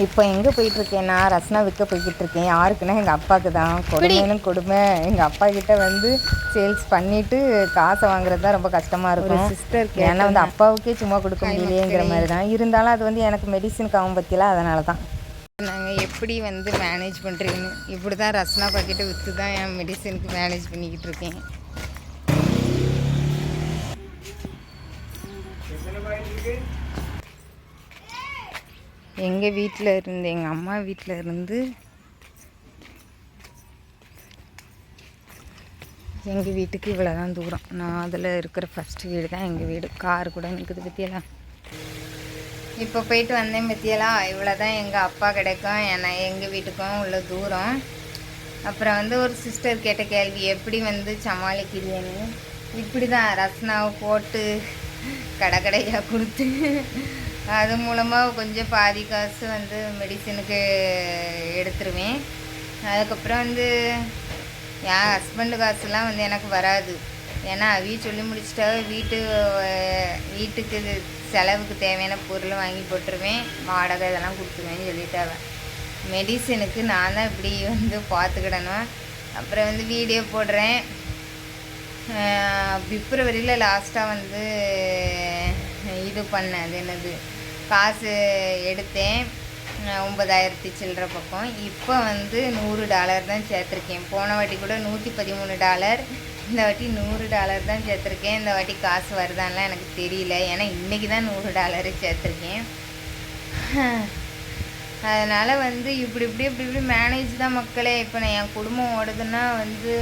இப்போ எங்கே போயிட்டுருக்கேன்னா ரஸ்னா விற்க போய்கிட்டுருக்கேன். யாருக்குன்னா எங்கள் அப்பாவுக்கு தான். கொடுமையிலும் கொடுமை. எங்கள் அப்பா கிட்ட வந்து சேல்ஸ் பண்ணிவிட்டு காசை வாங்குறது தான் ரொம்ப கஷ்டமாக இருக்கும். சிஸ்டருக்கு ஏன்னா வந்து அப்பாவுக்கே சும்மா கொடுக்க முடியலையேங்கிற மாதிரி தான். இருந்தாலும் அது வந்து எனக்கு மெடிசினுக்கு ஆகும் பற்றிலாம், அதனால தான். நாங்கள் எப்படி வந்து மேனேஜ் பண்ணுறீங்கன்னு இப்படி தான் ரஸ்னா பாக்கெட்டை விற்று தான் என் மெடிசினுக்கு மேனேஜ் பண்ணிக்கிட்டு இருக்கேன். எங்கள் வீட்டில் இருந்து எங்கள் அம்மா வீட்டில் இருந்து எங்கள் வீட்டுக்கு இவ்வளோ தான் தூரம். நான் அதில் இருக்கிற ஃபஸ்ட்டு வீடு தான் எங்கள் வீடு. கார் கூட நிற்குது பற்றியெல்லாம். இப்போ போயிட்டு வந்தேன் பற்றியெல்லாம். இவ்வளோ தான் எங்கள் அப்பா கிடைக்கும் ஏன்னா எங்கள் வீட்டுக்கும் உள்ள தூரம். அப்புறம் வந்து ஒரு சிஸ்டர் கேட்ட கேள்வி, எப்படி வந்து சமாளிக்கிறீன்னு. இப்படி தான் ரஸ்னாவை போட்டு கடையாக கொடுத்து அது மூலமாக கொஞ்சம் பாதி காசு வந்து மெடிசனுக்கு எடுத்துருவேன். அதுக்கப்புறம் வந்து என் ஹஸ்பண்டு காசுலாம் வந்து எனக்கு வராது. ஏன்னா அவையும் சொல்லி முடிச்சிட்டா வீட்டுக்கு செலவுக்கு தேவையான பொருள் வாங்கி போட்டுருவேன், வாடகை இதெல்லாம் கொடுத்துருவேன்னு சொல்லிட்டாங்க. மெடிசனுக்கு நான் தான் இப்படி வந்து பார்த்துக்கிடணும். அப்புறம் வந்து வீடியோ போடுறேன். பிப்ரவரியில் லாஸ்ட்டாக வந்து இது பண்ணேன், அது என்னது காசு எடுத்தேன் 9,000 சில்லற பக்கம். இப்போ வந்து $100 தான் சேர்த்துருக்கேன். போன வாட்டி கூட $113, இந்த வாட்டி $100 தான் சேர்த்துருக்கேன். இந்த வாட்டி காசு வருதான்லாம் எனக்கு தெரியல, ஏன்னா இன்றைக்கி தான் $100 சேர்த்துருக்கேன். அதனால் வந்து இப்படி மேனேஜ் தான் மக்களே. இப்போ நான் என் குடும்பம் ஓடுதுன்னா வந்து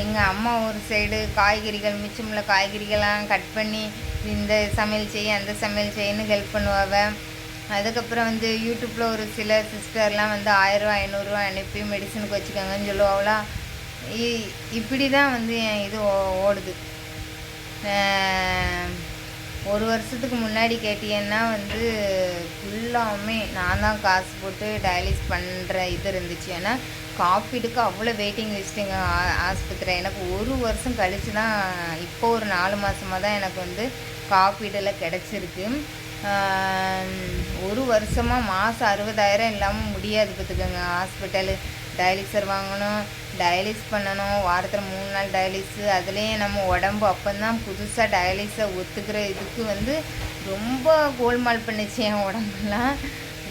எங்கள் அம்மா ஒரு சைடு காய்கறிகள் மிச்சமுள்ள காய்கறிகள்லாம் கட் பண்ணி இந்த சமையல் செய்ய அந்த சமையல் செய்யன்னு ஹெல்ப் பண்ணுவாங்க. அதுக்கப்புறம் வந்து யூடியூப்பில் ஒரு சில சிஸ்டர்லாம் வந்து 1000 500 அனுப்பி மெடிசனுக்கு வச்சுக்கோங்கன்னு சொல்லுவாங்களா. இப்படி தான் வந்து என் இது ஓடுது. ஒரு வருஷத்துக்கு முன்னாடி கேட்டீங்கன்னா வந்து ஃபுல்லாமே நான் தான் காசு போட்டு டயாலிஸ் பண்ணுற இது இருந்துச்சு. ஏன்னா காப்பீடுக்கு அவ்வளோ வெயிட்டிங் லிஸ்ட்டுங்க ஆஸ்பத்திரி. எனக்கு ஒரு வருஷம் கழித்து தான், இப்போ ஒரு 4 மாதமாக தான் எனக்கு வந்து காப்பீடில் கிடச்சிருக்கு. ஒரு வருஷமாக மாதம் 60,000 இல்லாமல் முடியாது பார்த்துக்கோங்க. ஹாஸ்பிட்டலு டயாலிசர் வாங்கணும், டயாலிஸ் பண்ணணும், வாரத்தில் 3 நாள் டயாலிஸு. அதுலேயே நம்ம உடம்பு அப்போந்தான் புதுசாக டயாலிஸை ஒத்துக்கிற இதுக்கு வந்து ரொம்ப கோல்மால் பண்ணிச்சு என் உடம்புலாம்.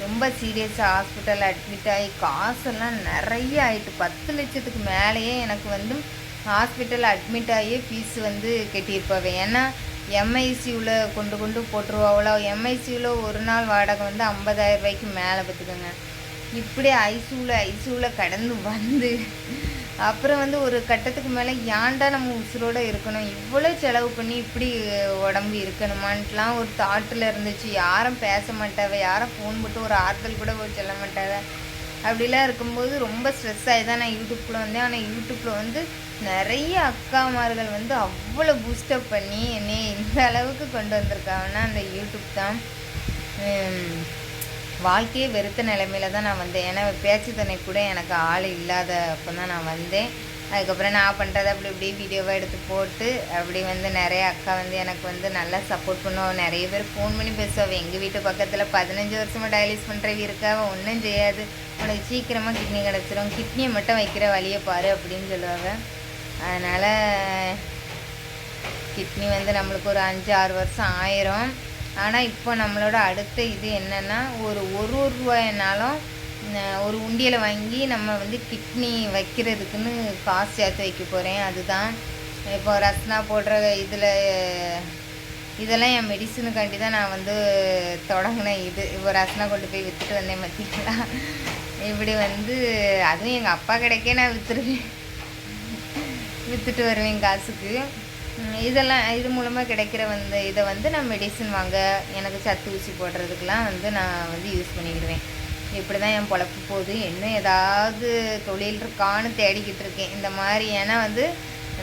ரொம்ப சீரியஸாக ஹாஸ்பிட்டலில் அட்மிட் ஆகி காசெல்லாம் நிறைய ஆகிட்டு. 10 லட்சத்துக்கு மேலேயே எனக்கு வந்து ஹாஸ்பிட்டலில் அட்மிட் ஆகியே ஃபீஸ் வந்து கட்டியிருப்பாவே. ஏன்னா எம்ஐசியூவில் கொண்டு போட்டுருவாங்களோ. எம்ஐசியூவில் ஒரு நாள் வாடகை வந்து 50,000 ரூபாய்க்கு மேலே பார்த்துக்கோங்க. இப்படி ஐசியூவில் கடந்து வந்து அப்புறம் வந்து ஒரு கட்டத்துக்கு மேலே ஏன்டா நம்ம உசுரோடு இருக்கணும், இவ்வளோ செலவு பண்ணி இப்படி உடம்பு இருக்கணுமான்ட்டுலாம் ஒரு தாட்டில் இருந்துச்சு. யாரும் பேச மாட்டாவே, யாரும் ஃபோன் போட்டு ஒரு ஆறுதல் கூட சொல்ல மாட்டாவே. அப்படிலாம் இருக்கும்போது ரொம்ப ஸ்ட்ரெஸ் ஆகி தான் நான் யூடியூப்பில் வந்தேன். ஆனால் யூடியூப்பில் வந்து நிறைய அக்காமார்கள் வந்து அவ்வளோ பூஸ்டப் பண்ணி என்னை இந்த அளவுக்கு கொண்டு வந்திருக்காங்கன்னா அந்த யூடியூப் தான். வாழ்க்கையே வெறுத்த நிலைமையில தான் நான் வந்தேன். ஏன்னா பேச்சு துணை கூட எனக்கு ஆள் இல்லாத அப்போ தான் நான் வந்தேன். அதுக்கப்புறம் நான் பண்ணுறதை இப்படி வீடியோவை எடுத்து போட்டு அப்படி வந்து நிறைய அக்கா வந்து எனக்கு வந்து நல்லா சப்போர்ட் பண்ணுவோம். நிறைய பேர் ஃபோன் பண்ணி பேசுவாங்க. எங்கள் வீட்டு பக்கத்தில் 15 வருஷமாக டயாலிஸ் பண்ணுறவங்க இருக்காவ, ஒன்றும் செய்யாது, உனக்கு சீக்கிரமாக கிட்னி கிடச்சிரும், கிட்னியை மட்டும் வைக்கிற வழியை பாரு அப்படின்னு சொல்லுவாங்க. அதனால் கிட்னி வந்து நம்மளுக்கு ஒரு 5-6 வருஷம் ஆயிரும். ஆனால் இப்போ நம்மளோட அடுத்த இது என்னென்னா, ஒரு ரூபாயினாலும் ஒரு உண்டியலை வாங்கி நம்ம வந்து கிட்னி வைக்கிறதுக்குன்னு காசு சேர்த்து வைக்க போகிறேன். அதுதான் இப்போ ரஸ்னா போடுற இதெல்லாம் என் மெடிசனுக்காண்டி தான் நான் வந்து தொடங்கினேன். இப்போ ரஸ்னா கொண்டு போய் விற்றுட்டு வந்தேன் பார்த்தீங்களா. இப்படி வந்து அதுவும் எங்கள் அப்பா கிடைக்கே நான் விற்றுட்டு வருவேன் காசுக்கு. இது மூலமாக கிடைக்கிற இதை வந்து நான் மெடிசன் வாங்க, எனக்கு சத்து ஊசி போடுறதுக்கெலாம் வந்து நான் வந்து யூஸ் பண்ணிக்கிடுவேன். இப்படி தான் என் பொழப்பு போகுது. இன்னும் ஏதாவது தொழில் இருக்கான்னு தேடிக்கிட்டு இருக்கேன் இந்த மாதிரி. ஏன்னா வந்து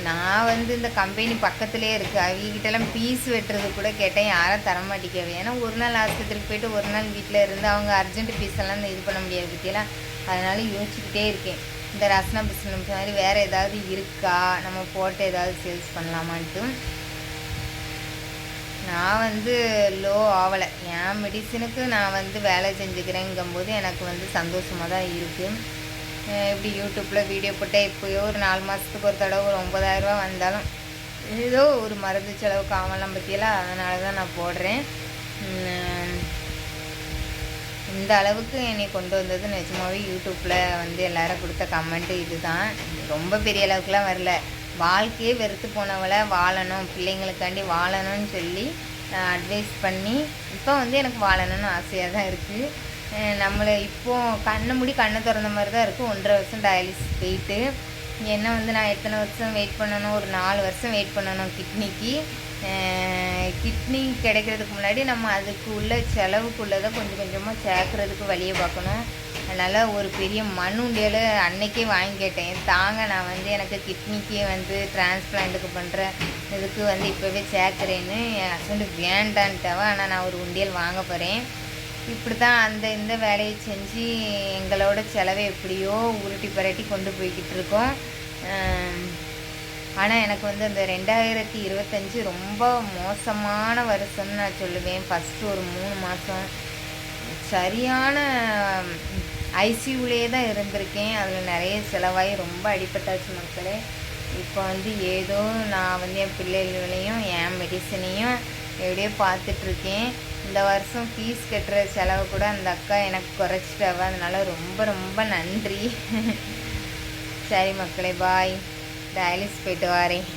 நான் வந்து இந்த கம்பெனி பக்கத்துலேயே இருக்குது. அவங்ககிட்டலாம் பீஸ் வெட்டுறது கூட கேட்டேன், யாரும் தரமாட்டிக்கவே. ஏன்னா ஒரு நாள் ஆஸ்பத்திரிக்கு போய்ட்டு ஒரு நாள் வீட்டில் இருந்து அவங்க அர்ஜென்ட் பீஸெல்லாம் இது பண்ண முடியாது பற்றியெல்லாம். அதனால் யோசிச்சுக்கிட்டே இருக்கேன், இந்த ரஸ்னா பிஸ்னஸ் மாதிரி வேறு ஏதாவது இருக்கா, நம்ம போட்டு ஏதாவது சேல்ஸ் பண்ணலாமான்ட்டு. நான் வந்து லோ ஆகலை. என் மெடிசனுக்கு நான் வந்து வேலை செஞ்சுக்கிறேங்கும்போது எனக்கு வந்து சந்தோஷமாக தான் இருக்குது. இப்படி யூடியூப்பில் வீடியோ போட்டால் எப்போயோ ஒரு 4 மாதத்துக்கு ஒரு தடவை ஒரு 9,000 வந்தாலும் ஏதோ ஒரு மருந்து செலவுக்கு ஆகலாம் பற்றியெல்லாம், அதனால தான் நான் போடுறேன். இந்த அளவுக்கு என்னை கொண்டு வந்தது நிஜமாவே யூடியூப்பில் வந்து எல்லாரும் கொடுத்த கமெண்ட்டு இது தான். ரொம்ப பெரிய அளவுக்குலாம் வரல. வாழ்க்கையே வெறுத்து போனவளை வாழணும், பிள்ளைங்களுக்காண்டி வாழணும்னு சொல்லி அட்வைஸ் பண்ணி இப்போ வந்து எனக்கு வாழணும்னு ஆசையாக தான் இருக்குது. நம்மளை இப்போது கண்ணை மூடி கண்ணை திறந்த மாதிரி தான் இருக்குது. 1.5 வருஷம் டயாலிசிஸ் போயிட்டு என்ன வந்து நான் எத்தனை வருஷம் வெயிட் பண்ணணும், ஒரு 4 வருஷம் வெயிட் பண்ணணும் கிட்னிக்கு. கிட்னி கிடைக்கிறதுக்கு முன்னாடி நம்ம அதுக்கு உள்ள செலவுக்குள்ளதை கொஞ்சம் கொஞ்சமாக சேர்க்குறதுக்கு வழியை பார்க்கணும். அதனால் ஒரு பெரிய மண் உண்டியல் அன்னைக்கே வாங்கி கேட்டேன். தாங்க நான் வந்து எனக்கு கிட்னிக்கு வந்து டிரான்ஸ்பிளான்ட்டுக்கு பண்ணுற இதுக்கு வந்து இப்போவே சேர்க்குறேன்னு என் ஹஸ்பண்டு வேண்டான்ட்டாவா. ஆனால் நான் ஒரு உண்டியல் வாங்க போகிறேன். இப்படி தான் இந்த வேலையை செஞ்சு எங்களோட செலவை எப்படியோ உருட்டி பரட்டி கொண்டு போய்கிட்டு இருக்கோம். ஆனால் எனக்கு வந்து அந்த 2025 ரொம்ப மோசமான வருஷம்னு நான் சொல்லுவேன். ஃபஸ்ட்டு ஒரு 3 மாதம் சரியான ஐசியூலேயே தான் இருந்திருக்கேன். அதில் நிறைய செலவாகி ரொம்ப அடிபட்டாச்சு மக்களே. இப்போ வந்து ஏதோ நான் வந்து என் பிள்ளைகளையும் என் மெடிசனையும் எப்படியோ பார்த்துட்ருக்கேன். இந்த வருஷம் ஃபீஸ் கட்டுற செலவு கூட அந்த அக்கா எனக்கு குறைச்சிட்டாவா. அதனால் ரொம்ப ரொம்ப நன்றி. சரி மக்களே, பாய். டயாலிசிஸ் போயிட்டு வரேன்.